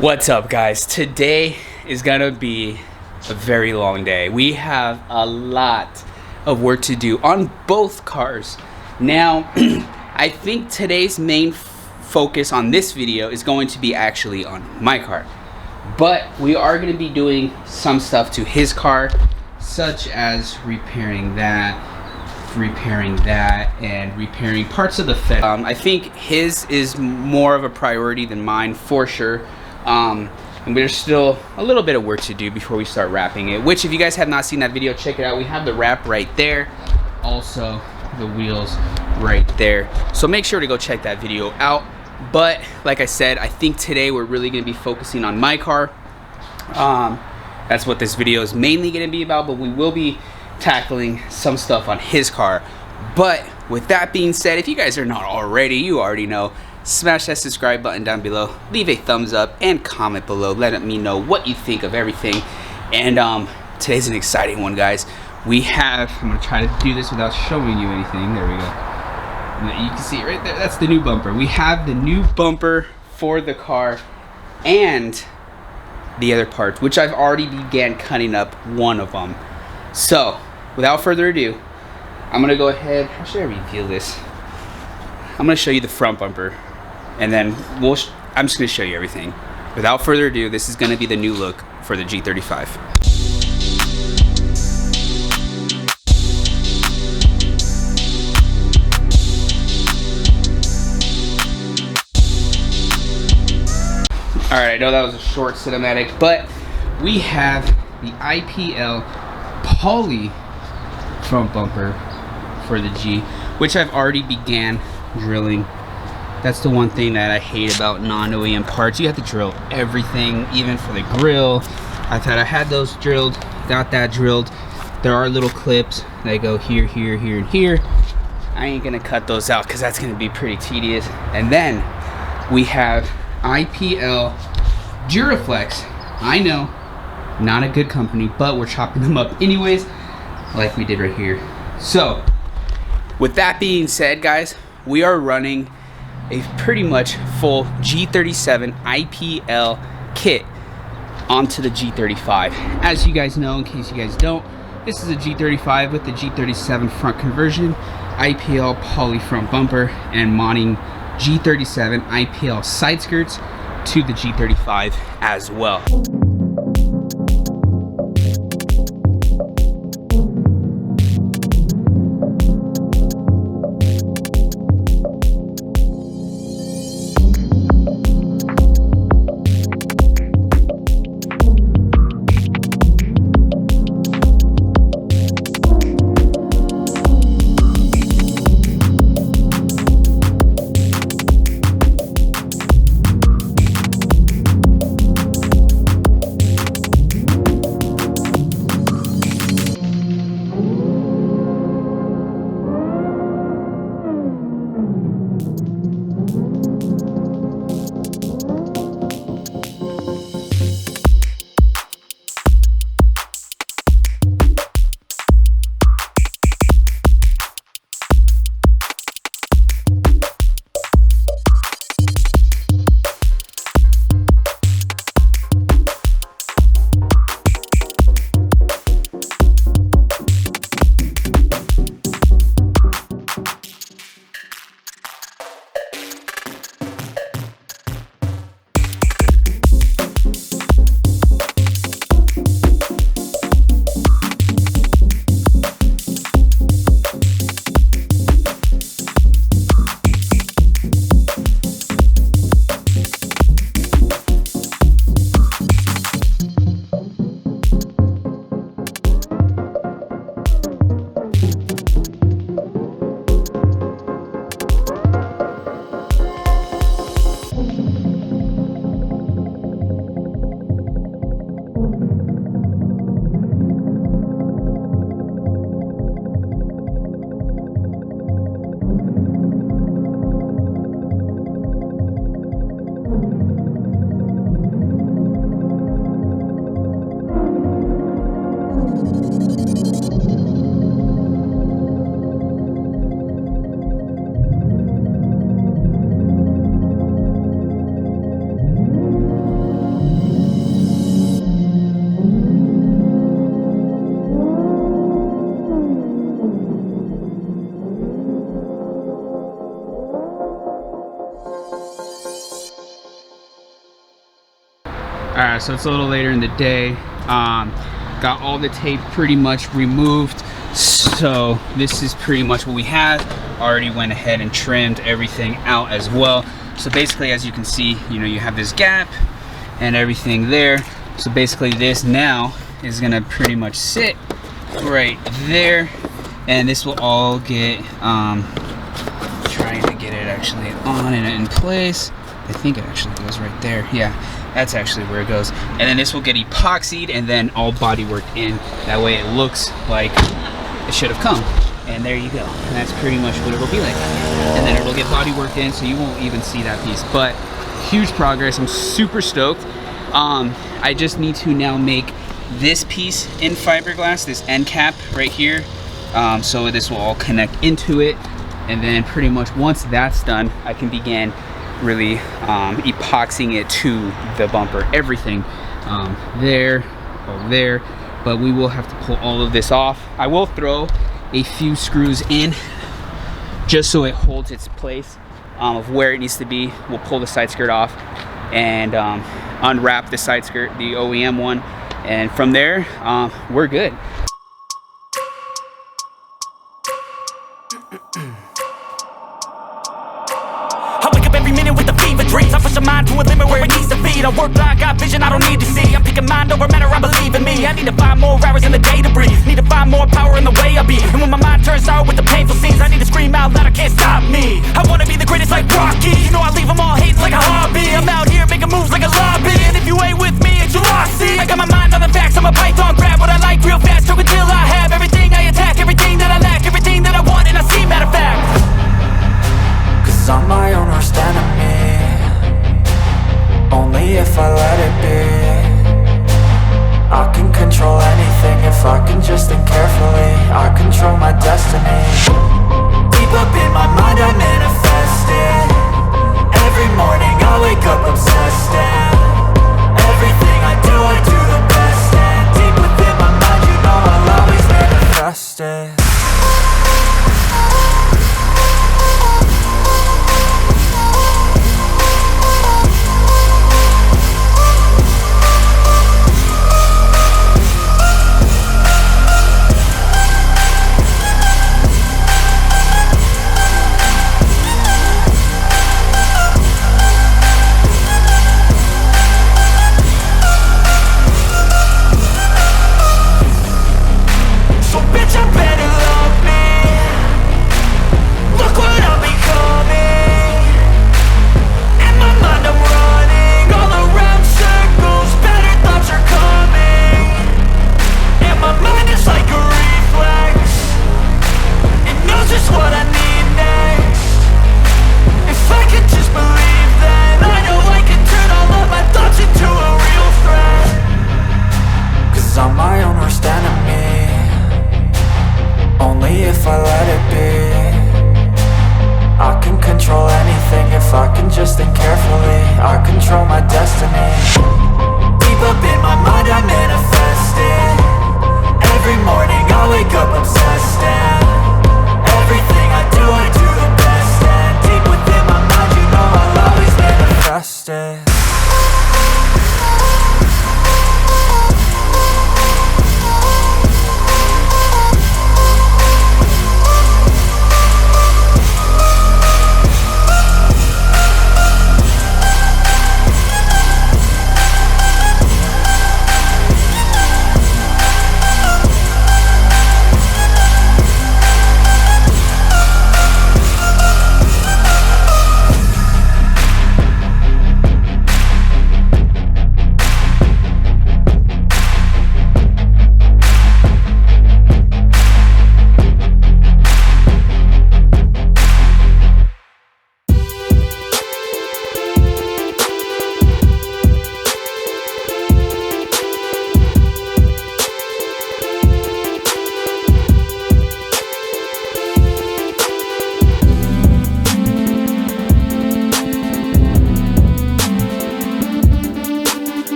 What's up, guys? Today is gonna be a very long day. We have a lot of work to do on both cars. Now, I think today's main focus on this video is going to be actually on my car. But we are gonna be doing some stuff to his car, such as repairing that, and repairing parts of the fender. I think his is more of a priority than mine, for sure. And there's still a little bit of work to do before we start wrapping it, which if you guys have not seen that video, check it out. We have the wrap right there, also the wheels right there, so make sure to go check that video out. But like I said, I think today we're really going to be focusing on my car. That's what this video is mainly going to be about, but we will be tackling some stuff on his car. But with that being said, if you guys are not already, you already know, smash that subscribe button down below, leave a thumbs up, and comment below letting me know what you think of everything. And today's an exciting one, guys. We have, I'm gonna try to do this without showing you anything. There we go. You can see it right there, that's the new bumper. We have the new bumper for the car and the other parts, which I've already began cutting up one of them. So without further ado, I'm gonna go ahead, how should I reveal this? I'm gonna show you the front bumper, and then I'm just gonna show you everything. Without further ado, this is gonna be the new look for the G35. All right, I know that was a short cinematic, but we have the IPL poly front bumper for the G, which I've already began drilling. That's the one thing that I hate about non-OEM parts. You have to drill everything, even for the grill. I had those drilled, got that drilled. There are little clips that go here, here, here, and here. I ain't gonna cut those out because that's gonna be pretty tedious. And then we have IPL Duraflex. I know, not a good company, but we're chopping them up anyways, like we did right here. So with that being said, guys, we are running a pretty much full G37 IPL kit onto the G35. As you guys know, in case you guys don't, this is a G35 with the G37 front conversion, IPL poly front bumper, and mounting G37 IPL side skirts to the G35 as well. Alright, so it's a little later in the day. Got all the tape pretty much removed. So this is pretty much what we have. Already went ahead and trimmed everything out as well. So basically, as you can see, you know, you have this gap and everything there. So basically this now is gonna pretty much sit right there, and this will all get trying to get it actually on and in place. I think it actually goes right there. Yeah, that's actually where it goes. And then this will get epoxied and then all body worked in. That way it looks like it should have come. And there you go. And that's pretty much what it'll be like. And then it'll get body worked in, so you won't even see that piece. But huge progress. I'm super stoked. I just need to now make this piece in fiberglass, this end cap right here. So this will all connect into it. And then pretty much once that's done, I can begin really epoxying it to the bumper. Everything there, there. But we will have to pull all of this off. I will throw a few screws in just so it holds its place of where it needs to be. We'll pull the side skirt off and unwrap the side skirt, the OEM one, and from there we're good. I wake up every minute with the fever dreams. I push my mind to a limit where it needs to be. I work blind, got vision I don't need to see. I'm picking mind over matter, I believe in me. I need to find more hours in the day to breathe. Need to find more power in the way I be. And when my mind turns sour with the painful scenes, I need to scream out loud, I can't stop me. I wanna be the greatest like Rocky. You know I leave them all hating like a hobby. I'm out here making moves like a lobby. And if you ain't with me, it's your loss, see. I got my mind on the facts, I'm a python, grab what I like real fast. Stroke until I have everything I attack, everything that I lack, everything that I want and I see, matter of fact. Cause I'm my own worst enemy. Only if I let it be. I can control anything if I can just think carefully. I control my destiny. Deep up in my mind I'm in